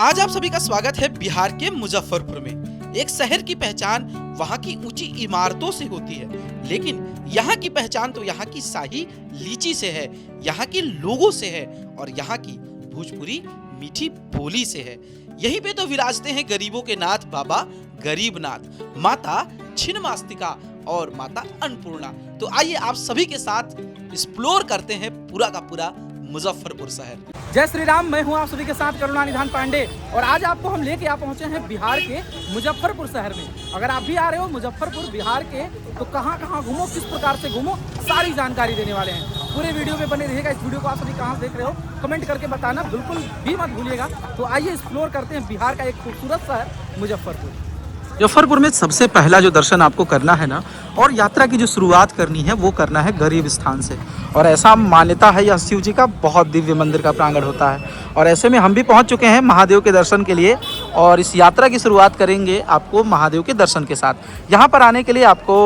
आज आप सभी का स्वागत है बिहार के मुजफ्फरपुर में। एक शहर की पहचान वहाँ की ऊंची इमारतों से होती है, लेकिन यहाँ की पहचान तो यहाँ की शाही लीची से है, यहाँ के लोगों से है और यहाँ की भोजपुरी मीठी बोली से है। यहीं पे तो विराजते हैं गरीबों के नाथ बाबा गरीबनाथ, माता छिन्नमस्तिका और माता अन्नपूर्णा। तो आइए आप सभी के साथ एक्सप्लोर करते हैं पूरा का पूरा मुजफ्फरपुर शहर। जय श्री राम, मैं हूं आप सभी के साथ करुणानिधान पांडे और आज आपको हम लेके आ पहुंचे हैं बिहार के मुजफ्फरपुर शहर में। अगर आप भी आ रहे हो मुजफ्फरपुर बिहार के तो कहां कहां घूमो, किस प्रकार से घूमो, सारी जानकारी देने वाले हैं। पूरे वीडियो में बने रहिएगा। इस वीडियो को आप सभी कहां से देख रहे हो कमेंट करके बताना बिल्कुल भी मत भूलिएगा। तो आइए एक्सप्लोर करते हैं बिहार का एक खूबसूरत शहर मुजफ्फरपुर। मुजफ्फरपुर में सबसे पहला जो दर्शन आपको करना है ना, और यात्रा की जो शुरुआत करनी है वो करना है गरीब स्थान से। और ऐसा मान्यता है यह शिव जी का बहुत दिव्य मंदिर का प्रांगण होता है। और ऐसे में हम भी पहुंच चुके हैं महादेव के दर्शन के लिए और इस यात्रा की शुरुआत करेंगे आपको महादेव के दर्शन के साथ। यहाँ पर आने के लिए आपको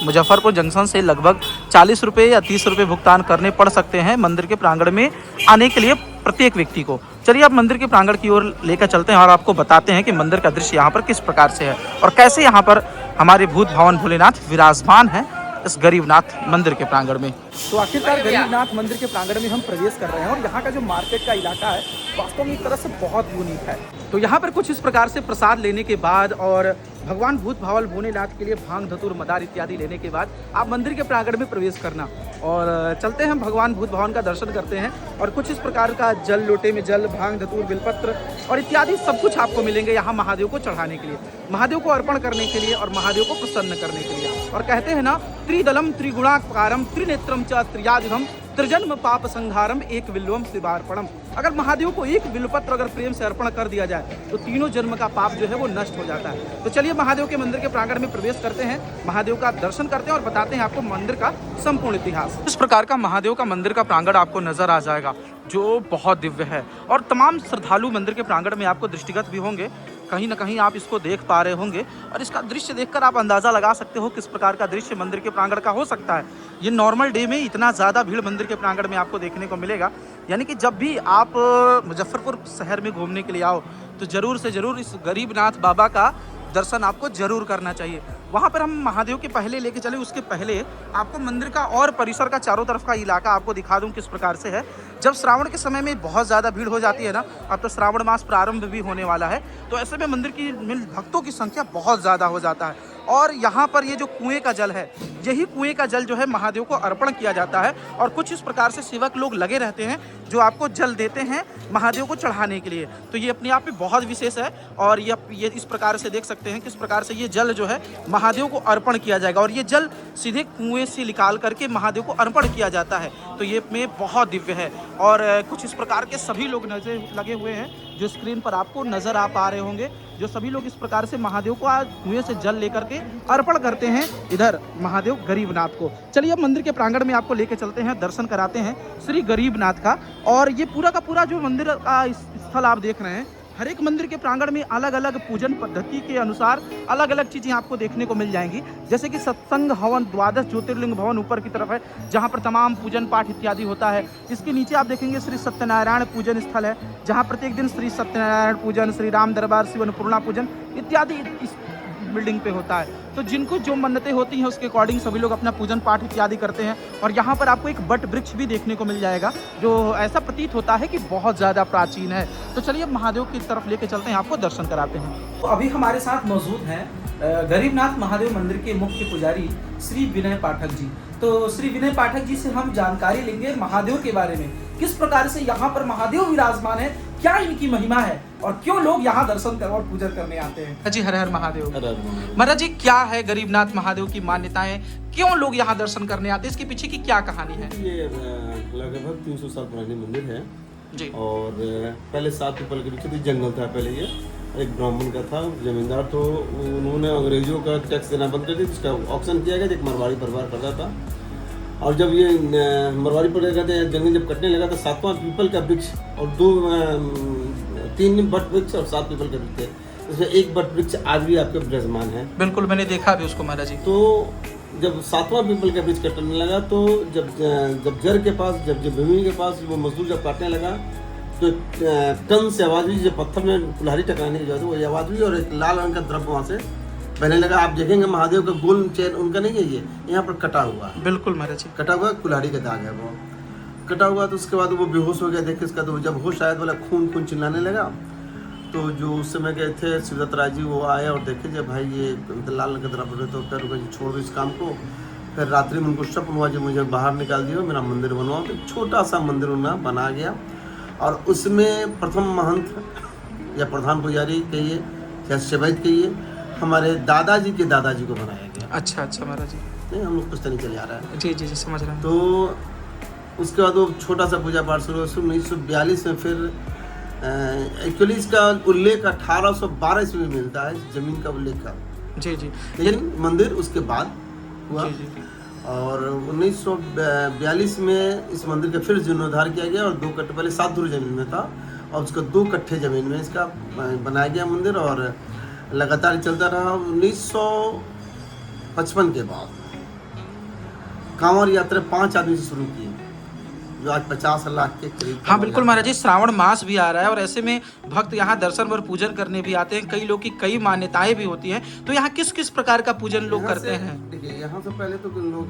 मुजफ्फरपुर जंक्शन से लगभग 40 रुपये या 30 रुपये भुगतान करने पड़ सकते हैं मंदिर के प्रांगण में आने के लिए प्रत्येक व्यक्ति को। चलिए आप मंदिर के प्रांगण की ओर लेकर चलते हैं और आपको बताते हैं कि मंदिर का दृश्य यहाँ पर किस प्रकार से है और कैसे यहाँ पर हमारे भूत भवन भोलेनाथ विराजमान है इस गरीबनाथ मंदिर के प्रांगण में। तो आखिरकार गरीबनाथ मंदिर के प्रांगण में हम प्रवेश कर रहे हैं और यहाँ का जो मार्केट का इलाका है वास्तव में एक तरह से बहुत यूनिक है। तो यहाँ पर कुछ इस प्रकार से प्रसाद लेने के बाद और भगवान भूत भावल भोलेनाथ के लिए भांग धतूर मदार इत्यादि लेने के बाद आप मंदिर के प्रांगण में प्रवेश करना और चलते हैं भगवान भूत भवन का दर्शन करते हैं। और कुछ इस प्रकार का जल, लोटे में जल, भांग धतूर, बिलपत्र और इत्यादि सब कुछ आपको मिलेंगे यहाँ महादेव को चढ़ाने के लिए, महादेव को अर्पण करने के लिए और महादेव को प्रसन्न करने के लिए। और कहते हैं ना, त्रिदलम त्रिगुणाकारम त्रिनेत्रम च त्रियाजुधम त्रिजन्म पाप संहारम एक विल्वम शिवार्पणम। अगर महादेव को एक बिल्वपत्र अगर प्रेम से अर्पण कर दिया जाए तो तीनों जन्म का पाप जो है वो नष्ट हो जाता है। तो चलिए महादेव के मंदिर के प्रांगण में प्रवेश करते हैं, महादेव का दर्शन करते हैं और बताते हैं आपको मंदिर का संपूर्ण इतिहास। इस प्रकार का महादेव का मंदिर का प्रांगण आपको नजर आ जाएगा जो बहुत दिव्य है और तमाम श्रद्धालु मंदिर के प्रांगण में आपको दृष्टिगत भी होंगे। कहीं ना कहीं आप इसको देख पा रहे होंगे और इसका दृश्य देखकर आप अंदाज़ा लगा सकते हो किस प्रकार का दृश्य मंदिर के प्रांगण का हो सकता है। ये नॉर्मल डे में इतना ज़्यादा भीड़ मंदिर के प्रांगण में आपको देखने को मिलेगा। यानी कि जब भी आप मुजफ्फरपुर शहर में घूमने के लिए आओ तो ज़रूर से ज़रूर इस गरीबनाथ बाबा का दर्शन आपको जरूर करना चाहिए। वहाँ पर हम महादेव के पहले लेके चले, उसके पहले आपको मंदिर का और परिसर का चारों तरफ का इलाका आपको दिखा दूं किस प्रकार से है। जब श्रावण के समय में बहुत ज़्यादा भीड़ हो जाती है ना, अब तो श्रावण मास प्रारंभ भी होने वाला है, तो ऐसे में मंदिर की भक्तों की संख्या बहुत ज़्यादा हो जाता है। और यहाँ पर ये जो कुएं का जल है, यही कुएं का जल जो है महादेव को अर्पण किया जाता है और कुछ इस प्रकार से सेवक लोग लगे रहते हैं जो आपको जल देते हैं महादेव को चढ़ाने के लिए। तो ये अपने आप में बहुत विशेष है और ये इस प्रकार से देख सकते हैं किस प्रकार से ये जल जो है महादेव को अर्पण किया जाएगा और ये जल सीधे कुएं से निकाल करके महादेव को अर्पण किया जाता है। तो ये में बहुत दिव्य है और कुछ इस प्रकार के सभी लोग नजर लगे हुए हैं जो स्क्रीन पर आपको नजर आ पा रहे होंगे, जो सभी लोग इस प्रकार से महादेव को आज कुएं से जल लेकर के अर्पण करते हैं इधर महादेव गरीबनाथ को। चलिए अब मंदिर के प्रांगण में आपको लेके चलते हैं, दर्शन कराते हैं श्री गरीबनाथ का। और ये पूरा का पूरा जो मंदिर का स्थल आप देख रहे हैं, हर एक मंदिर के प्रांगण में अलग अलग पूजन पद्धति के अनुसार अलग अलग चीज़ें आपको देखने को मिल जाएंगी। जैसे कि सत्संग हवन, द्वादश ज्योतिर्लिंग भवन ऊपर की तरफ है जहाँ पर तमाम पूजन पाठ इत्यादि होता है। इसके नीचे आप देखेंगे श्री सत्यनारायण पूजन स्थल है जहाँ प्रत्येक दिन श्री सत्यनारायण पूजन, श्री राम दरबार, शिव अन्नपूर्णा पूजन इत्यादि इस बिल्डिंग पे होता है। तो जिनको जो मन्नतें होती हैं उसके अकॉर्डिंग सभी लोग अपना पूजन पाठ इत्यादि करते हैं। और यहाँ पर आपको एक बट वृक्ष भी देखने को मिल जाएगा जो ऐसा प्रतीत होता है कि बहुत ज़्यादा प्राचीन है। तो चलिए अब महादेव की तरफ लेके चलते हैं, आपको दर्शन कराते हैं। तो अभी हमारे साथ मौजूद हैं गरीबनाथ महादेव मंदिर के मुख्य पुजारी श्री विनय पाठक जी। तो श्री विनय पाठक जी से हम जानकारी लेंगे महादेव के बारे में, किस प्रकार से यहाँ पर महादेव विराजमान है, क्या इनकी महिमा है और क्यों लोग यहाँ दर्शन कर और पूजन करने आते हैं। जी हर हर महादेव। महाराज जी, क्या है गरीबनाथ महादेव की मान्यताएं, क्यों लोग यहाँ दर्शन करने आते हैं, इसके पीछे की क्या कहानी है? ये लगभग 300 साल पुरानी मंदिर है जी। और पहले 7 पीपल के पीछे जंगल था। पहले ये एक ब्राह्मण का था, जमींदार, तो उन्होंने अंग्रेजों का टैक्स देना बंद कर दिया, जिसका ऑक्शन किया गया, एक मरवाड़ी परिवार करता था। और जब ये मरवाड़ी परिवार का जंगल जब कटने लगा तो 7वां पीपल का वृक्ष और 3 बट वृक्ष और 7 पीपल के वृक्ष थे, इसमें एक बट वृक्ष आज भी आपके विराजमान है। बिल्कुल, मैंने देखा भी उसको महाराज जी। तो जब 7वां पीपल का वृक्ष कटने लगा तो जब जर के पास, जब भूमि के पास वो मजदूर जब काटने लगा तो टन से आवाज़ हुई, जो पत्थर में कुल्हाड़ी टकराने की जो वो आवाज़ हुई, और एक लाल रंग का द्रव्य वहाँ से बहने लगा। आप देखेंगे महादेव का गोल चेन उनका नहीं है, ये यहाँ पर कटा हुआ है, बिल्कुल महाराज जी, कटा हुआ कुल्हाड़ी का दाग है, वो कटा हुआ। तो उसके बाद वो बेहोश हो गया। देखे इसका, तो जब होश आया तो बोला खून खून चिल्लाने लगा। तो जो उस समय गए थे शिवदत्त राय जी, वो आए और देखे जब भाई ये लाल रंग का द्रव्य, तो फिर रुके छोड़ दो इस काम को। फिर रात्रि में उनको स्वप्न हुआ जो मुझे बाहर निकाल दिया, मेरा मंदिर बनवाओ। तो छोटा सा मंदिर उन्हें बना गया, और उसमें प्रथम महंत या प्रधान पुजारी कहिए या सेवैत कहिए, हमारे दादाजी के दादाजी को बनाया गया। अच्छा अच्छा महाराज जी, नहीं, हम लोग कुछ तो नहीं चले आ रहा है। जी जी जी समझ रहे हैं। तो उसके बाद वो छोटा सा पूजा पाठ शुरू हुआ। 1942 में फिर एक्चुअली इसका उल्लेख 1812 ईस्वी में मिलता है, जमीन का उल्लेख का, जी जी, लेकिन मंदिर उसके बाद हुआ। जी जी, और 1942 में इस मंदिर का फिर जीर्णोद्धार किया गया, और 2 कट्ठे, पहले 7 धुर जमीन में था और उसका 2 कट्ठे जमीन में इसका बनाया गया मंदिर, और लगातार चलता रहा। 1955 के बाद कांवड़ यात्रा 5 आदमी से शुरू की, जो आज 50 लाख के करीब। हाँ बिल्कुल महाराज जी, श्रावण मास भी आ रहा है और ऐसे में भक्त यहाँ दर्शन और पूजन करने भी आते हैं। कई लोग की कई मान्यताएं भी होती हैं, तो यहाँ किस किस प्रकार का पूजन लोग करते हैं? देखिए, यहाँ से पहले तो लोग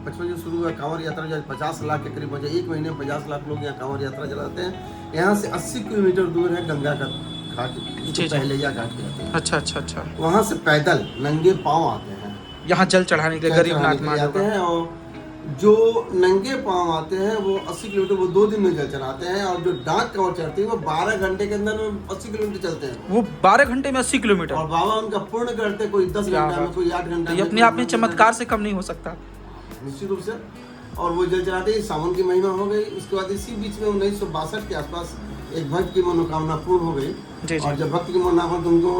55 से शुरू हुआ कांवड़ यात्रा, जो 50 लाख के करीब पहुंचे। 1 महीने में 50 लाख लोग यहाँ कांवड़ यात्रा चलाते हैं। यहाँ से 80 किलोमीटर दूर है गंगा का घाट, जी। पहलैया घाट कहते हैं। अच्छा अच्छा अच्छा, वहाँ से पैदल नंगे पाँव आते हैं, यहाँ जल चढ़ाने के लिए गरीबनाथ आते महादेव हैं। और जो नंगे पाँव आते हैं वो 80 किलोमीटर वो 2 दिन में जल चढ़ाते हैं, और जो डाक कांवड़ चढ़ते हैं वो 12 घंटे के अंदर 80 किलोमीटर चलते हैं। वो 12 घंटे में 80 किलोमीटर, और बाबा उनका पूर्ण करते, कोई 10 क्या घंटा में, बात। कोई 8 घंटा तो में। ये अपने आप में चमत्कार से कम नहीं हो सकता। निश्चित रूप से। और वो जल चढ़ाते ही सावन की महिमा हो गई। उसके बाद इसी बीच में 1962 के आसपास एक भक्त की मनोकामना पूर्ण हो गई। जी, जी। और जब भक्त की मनोकामना तो उनको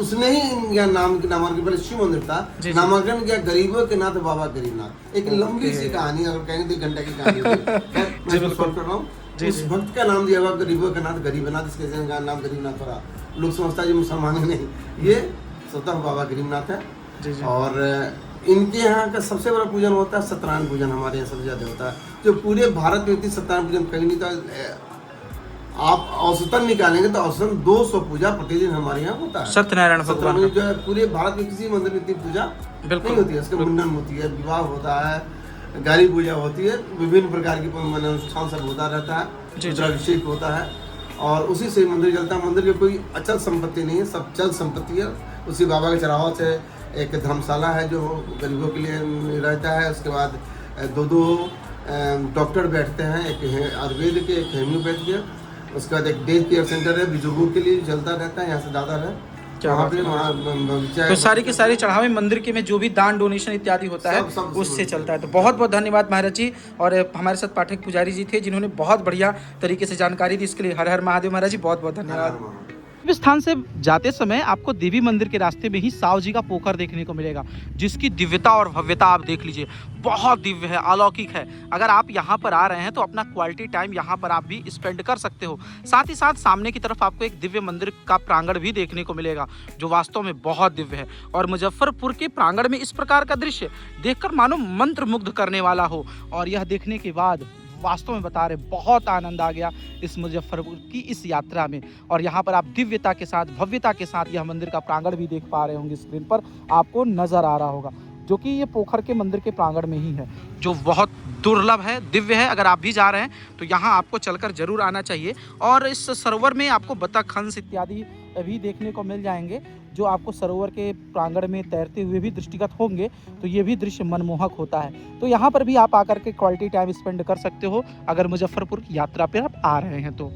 उसने ही इनका नाम के नामांकन, पहले शिव मंदिर था, जी, जी। नामांकन किया गरीबों के नाथ बाबा गरीबनाथ। एक लंबी सी कहानी, अगर कहेंगे 2 घंटे की कहानी होगी। मैं इसको शॉर्ट कर रहा हूँ। उस भक्त का नाम दिया हुआ गरीबों का नाथ गरीबनाथ, इसके नाम गरीबनाथ पड़ा। लोग समझता है ये मुसलमान है, नहीं, ये स्वतः बाबा गरीबनाथ है। जी जी, और इनके यहाँ का सबसे बड़ा पूजन होता है सत्यनारायण पूजन, हमारे यहाँ सबसे ज्यादा होता है, जो पूरे भारत में इतनी सत्यनारायण पूजन कहीं नहीं था। आप औसतन निकालेंगे तो औसतन 200 पूजा प्रतिदिन हमारे यहाँ होता है। सत्यनारायण भगवान जो है पूरे भारत में किसी मंदिर में इतनी पूजा नहीं होती है। उसका मुंडन होती है, विवाह होता है, गाली पूजा होती है, विभिन्न प्रकार की अनुष्ठान सब होता रहता है, रुद्राभिषेक होता है, और उसी से मंदिर चलता है। मंदिर की कोई अचल संपत्ति नहीं है, सब चल संपत्ति है। उसी बाबा के चढ़ावा से एक धर्मशाला है जो गरीबों के लिए रहता है। उसके बाद 2 डॉक्टर बैठते हैं, एक आयुर्वेद के, एक होम्योपैथ के। उसके बाद एक डे केयर सेंटर है, बुजुर्गों के लिए चलता रहता है। यहाँ से दादा है, वहाँ पे वहाँ बगीचा है। तो सारी के सारे चढ़ावे मंदिर के में जो भी दान डोनेशन इत्यादि होता है सब उससे चलता है। तो बहुत बहुत धन्यवाद महाराज जी। और हमारे साथ पाठक पुजारी जी थे जिन्होंने बहुत बढ़िया तरीके से जानकारी दी। इसके लिए हर हर महादेव महाराज जी, बहुत बहुत धन्यवाद। इस स्थान से जाते समय आपको देवी मंदिर के रास्ते में ही साव जी का पोखर देखने को मिलेगा, जिसकी दिव्यता और भव्यता आप देख लीजिए, बहुत दिव्य है, अलौकिक है। अगर आप यहाँ पर आ रहे हैं तो अपना क्वालिटी टाइम यहाँ पर आप भी स्पेंड कर सकते हो। साथ ही साथ सामने की तरफ आपको एक दिव्य मंदिर का प्रांगण भी देखने को मिलेगा, जो वास्तव में बहुत दिव्य है। और मुजफ्फरपुर के प्रांगण में इस प्रकार का दृश्य देखकर मानो मंत्र मुग्ध करने वाला हो। और यह देखने के बाद वास्तव में बता रहे बहुत आनंद आ गया इस मुजफ्फरपुर की इस यात्रा में। और यहाँ पर आप दिव्यता के साथ, भव्यता के साथ यह मंदिर का प्रांगण भी देख पा रहे होंगे, स्क्रीन पर आपको नजर आ रहा होगा, जो कि ये पोखर के मंदिर के प्रांगण में ही है, जो बहुत दुर्लभ है, दिव्य है। अगर आप भी जा रहे हैं तो यहाँ आपको चलकर जरूर आना चाहिए। और इस सरोवर में आपको बतख, हंस इत्यादि भी देखने को मिल जाएंगे, जो आपको सरोवर के प्रांगण में तैरते हुए भी दृष्टिगत होंगे। तो ये भी दृश्य मनमोहक होता है। तो यहाँ पर भी आप आकर के क्वालिटी टाइम स्पेंड कर सकते हो अगर मुजफ्फरपुर की यात्रा पर आप आ रहे हैं तो।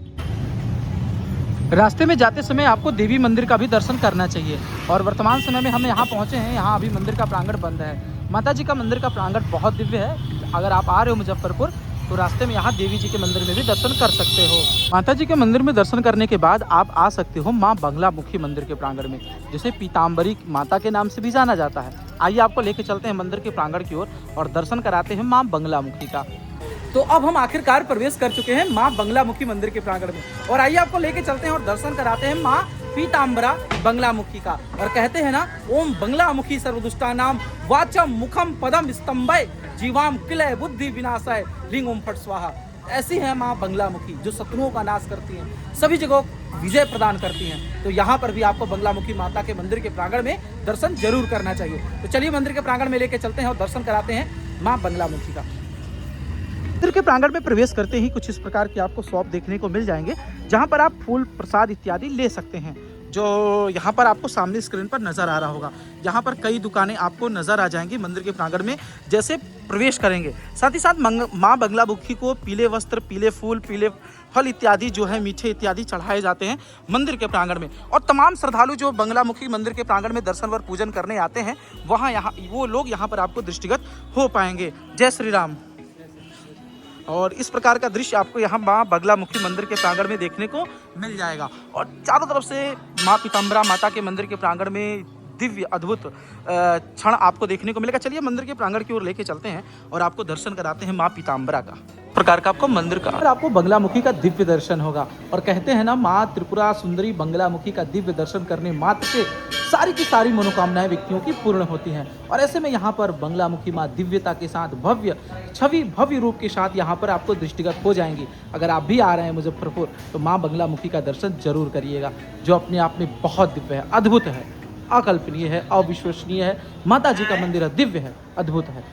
रास्ते में जाते समय आपको देवी मंदिर का भी दर्शन करना चाहिए। और वर्तमान समय में हम यहाँ पहुँचे हैं, यहाँ अभी मंदिर का प्रांगण बंद है। माता जी का मंदिर का प्रांगण बहुत दिव्य है। अगर आप आ रहे हो मुजफ्फरपुर तो रास्ते में यहाँ देवी जी के मंदिर में भी दर्शन कर सकते हो। माता जी के मंदिर में दर्शन करने के बाद आप आ सकते हो माँ बंगलामुखी मंदिर के प्रांगण में, जिसे पीताम्बरी माता के नाम से भी जाना जाता है। आइए आपको लेके चलते हैं मंदिर के प्रांगण की ओर और दर्शन कराते हैं माँ बंगलामुखी का। तो अब हम आखिरकार प्रवेश कर चुके हैं माँ बंगलामुखी मंदिर के प्रांगण में, और आइए आपको लेके चलते हैं और दर्शन कराते हैं माँ पीताम्बरा बंगलामुखी का। और कहते हैं ना, ओम बंगलामुखी सर्वदुष्टानाम वाचम मुखम पदम स्तंभय जीवाम किलय बुद्धि विनाशय लिंग ओम फट स्वाहा। ऐसी है माँ बंगलामुखी जो शत्रुओं का नाश करती हैं, सभी जगह विजय प्रदान करती हैं। तो यहाँ पर भी आपको बंगलामुखी माता के मंदिर के प्रांगण में दर्शन जरूर करना चाहिए। तो चलिए मंदिर के प्रांगण में लेके चलते हैं और दर्शन कराते हैं माँ बंगलामुखी का। मंदिर के प्रांगण में प्रवेश करते ही कुछ इस प्रकार की आपको शॉप देखने को मिल जाएंगे, जहां पर आप फूल प्रसाद इत्यादि ले सकते हैं, जो यहाँ पर आपको सामने स्क्रीन पर नज़र आ रहा होगा। यहाँ पर कई दुकानें आपको नज़र आ जाएंगी मंदिर के प्रांगण में जैसे प्रवेश करेंगे। साथ ही साथ माँ बंगलामुखी को पीले वस्त्र, पीले फूल, पीले फल इत्यादि जो है मीठे इत्यादि चढ़ाए जाते हैं मंदिर के प्रांगण में। और तमाम श्रद्धालु जो बंगलामुखी मंदिर के प्रांगण में दर्शन व पूजन करने आते हैं वो लोग यहाँ पर आपको दृष्टिगत हो पाएंगे। जय श्री राम। और इस प्रकार का दृश्य आपको यहाँ माँ बंगलामुखी मंदिर के प्रांगण में देखने को मिल जाएगा। और चारों तरफ से माँ पीताम्बरा माता के मंदिर के प्रांगण में दिव्य अद्भुत क्षण आपको देखने को मिलेगा। चलिए मंदिर के प्रांगण की ओर लेके चलते हैं और आपको दर्शन कराते हैं माँ पीताम्बरा का। प्रकार का आपको मंदिर का और आपको बंगलामुखी का दिव्य दर्शन होगा। और कहते हैं ना, माँ त्रिपुरा सुंदरी बंगलामुखी का दिव्य दर्शन करने मात्र से सारी की सारी मनोकामनाएं व्यक्तियों की पूर्ण होती हैं। और ऐसे में यहाँ पर बंगलामुखी माँ दिव्यता के साथ भव्य रूप के साथ यहाँ पर आपको दृष्टिगत हो जाएंगी। अगर आप भी आ रहे हैं मुजफ्फरपुर तो माँ बंगलामुखी का दर्शन जरूर करिएगा, जो अपने आप में बहुत दिव्य है, अद्भुत है, अकल्पनीय है, अविश्वसनीय है। माता जी का मंदिर है, दिव्य है, अद्भुत है।